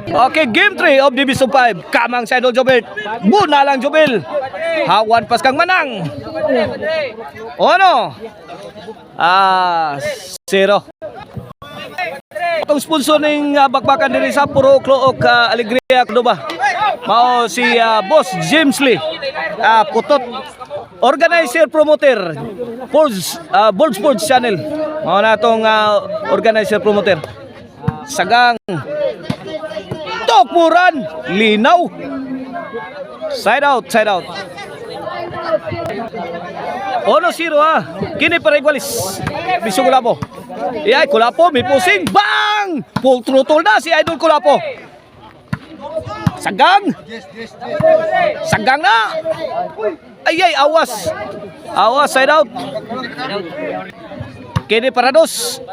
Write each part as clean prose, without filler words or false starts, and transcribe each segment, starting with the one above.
Okay, game 3 of Division 5. Kamang sa Idol Jobert. Buna lang Jobel. Hawan pas kang manang. Ono? 0. Itong sponsor ng bakbakan din sa Puro Klook Alegria Cordoba. Mao si Boss James Lee. Putot. Organizer promoter. Bold Sports Channel. Mao na itong organizer promoter. Sagang. Tokmuran. Linaw. Side out. 1-0 Kini para igualis. Biso Kulapo. Iyay, Kulapo, may pusing. Bang! Full throttle na si Idol Kulapo. Sagang na. Ayay, awas, side out. Kini para dos.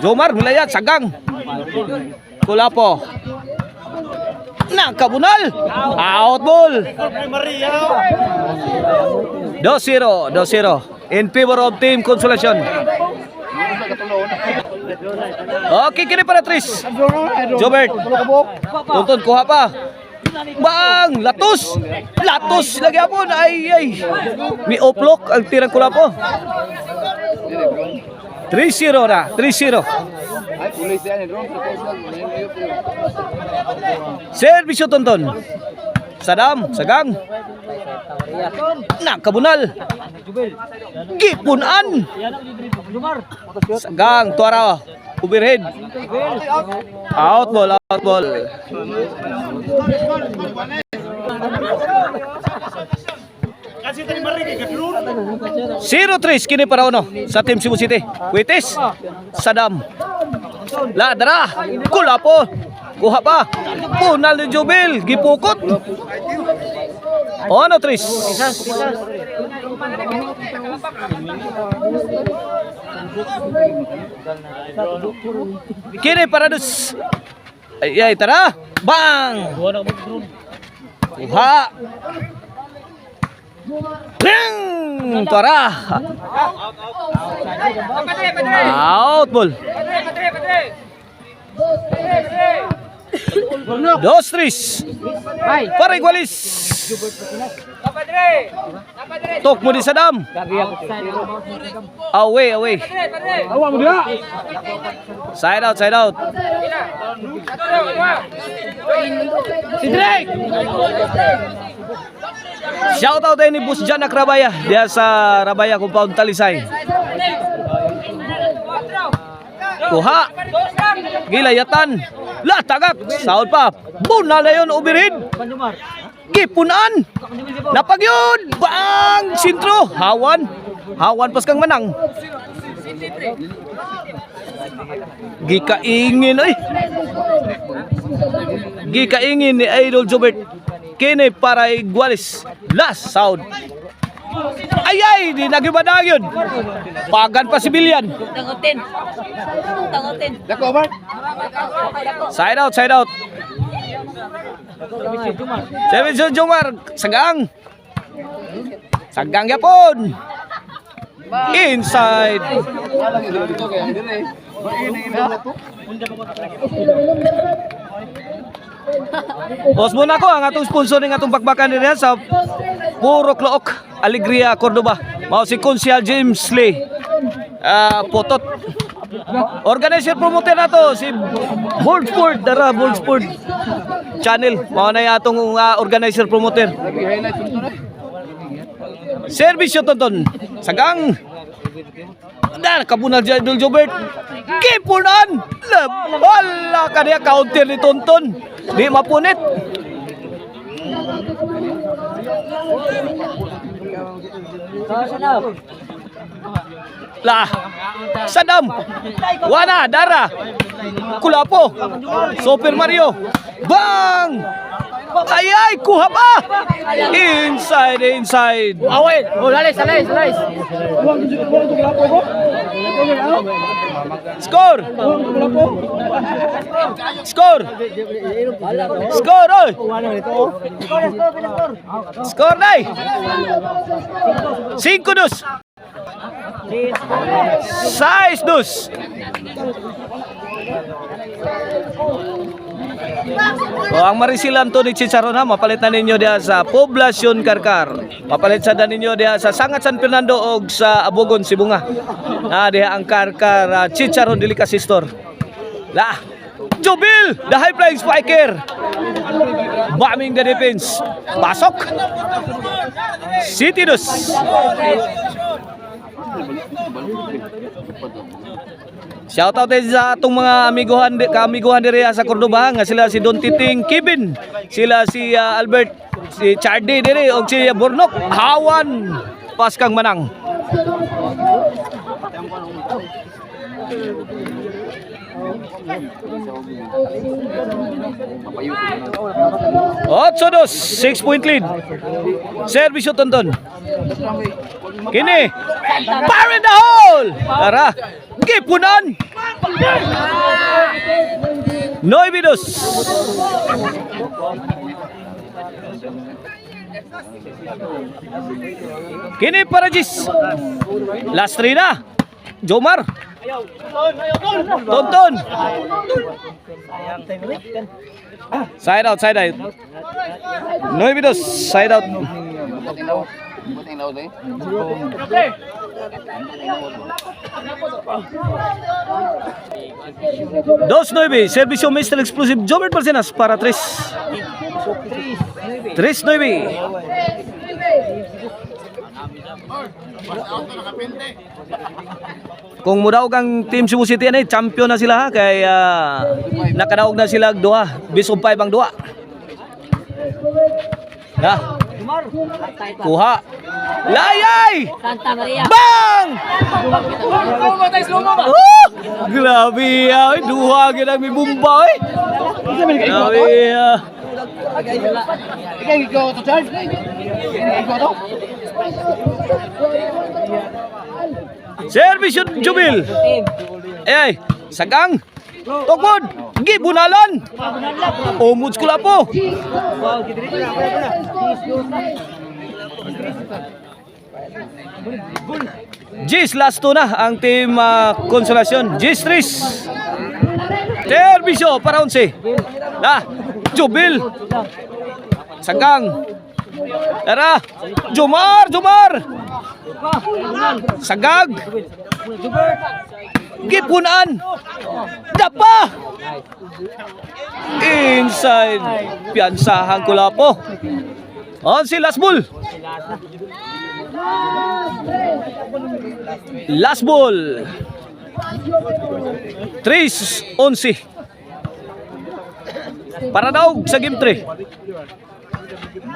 Jomar, mulayat, Sagang. Kulapo. Nakabunal. Out ball. 2-0 in favor of Team Consolation. Okay, kini para Tris. Jobert. Tuntun, kuha pa. Bang! Latos lagi apon. Ay. May oplok ang tirang Kulapo. 3-0 na. 3-0. Servisyo Tonton. Sagang. Nakabunal. Gipunan. Sagang, tuara. Overhead. Out ball. 0-3 kini para uno sa Team Cebu City. Kuitis. Sadam. Ladra. Kulapo. Kuha pa. Punal ni Jubel. Gipukot. 1-3. Kini para dus. Ay, tara. Bang. Kuha. Ring. Tara. Out ball. 2-3. Para igualis. Tok mo di Sadam. Away. Side out. Si Drake. Shout out ni Bus Janak Rabaya. Dia sa Rabaya Compound Talisay. Kuha. Gilayatan. Tagak. Saud pa. Buna na yun. Ubirid. Gipunan. Napagyod. Bang. Sintro. Hawan pas kang manang. Gikaingin ni Idol Jobert. Kini para igualis. Last sound. Ayay, di nagibadag yun. Pagan pa si Bilyan. Tangutin. Side out. Seven Jomar. Sagang yapon. Inside. Boss muna ko ang atong sponsor ng atong bakbakan nila sa Puro Klook Alegria Cordoba. Mao si Consial James Lee. Potot. Organizer promoter nato si Bold Sport Channel. Mao na atong organizer promoter. Servisyo Tonton. Sagang. Kabunal dyan Idol Jobert. Kipunan. Wala ka niya counter ni Tonton. Di mapunit. Sadam. Wana. Dara. Kulapo. Super Mario. Bang. Ayay, kuha pa. Inside. Away. Lalis. Score, oy. Score, nay. 5-2. 6-2. O, ang Maricel Anthony Chicharon ha, mapalit na ninyo diha sa Poblacion Karkar. Mapalit sa ninyo diha sa Sangat San Fernando o sa Abogon, Sibunga. Diha ang Karkar Chicharon Delicacy Store. Jubil, the high flying spiker. Bombing the defense. Pasok. City dos. Shoutout din sa atong mga kaamiguhan diri sa Cordoba nga sila si Don Titing Kevin, sila si Albert, si Chardy diri og si Bornok. Hawan paskang manang. Otso dos, 6-point lead. Servisyo Tonton. Kini, fire in the hole. Tara, gipunan. 9-2. Kini para Jis. Last 3 na. Jomar. Tonton. Side out, side out. 9-2, side out. Dos 9, Servisyo Mr. Explosive Jobert Parcenas para 3. 3-9. Kung mudawag ang Team Cebu City ani, champion na sila ha, kay nakadaog na sila duha, best of 5 ang duha. Kuha. Layay! Santa Maria. Bang! Grabe duha gid ang mibumba oy. Grabe Servisyo Jubil. Ay, sagang. Tokod, gibunalan. Umuds ko lapo. Jis last 2 na ang team Consolacion. Jis 3. Servisyo para 11. Jubil. Sagang. Tara, Jomar. Sagag. Gipunan. Dapa. Inside. Piansahan ko lapo. On si last ball. Last ball. 3-11. Para daw sa game 3.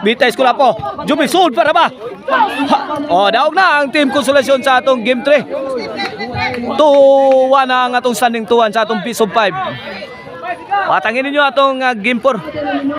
Bitay ko po. Jubil sold para ba? Daog na ang Team Consolacion sa atong game 3. 2-1 na ang atong standing 2-1 sa atong piece of 5. Patangin ninyo atong game 4.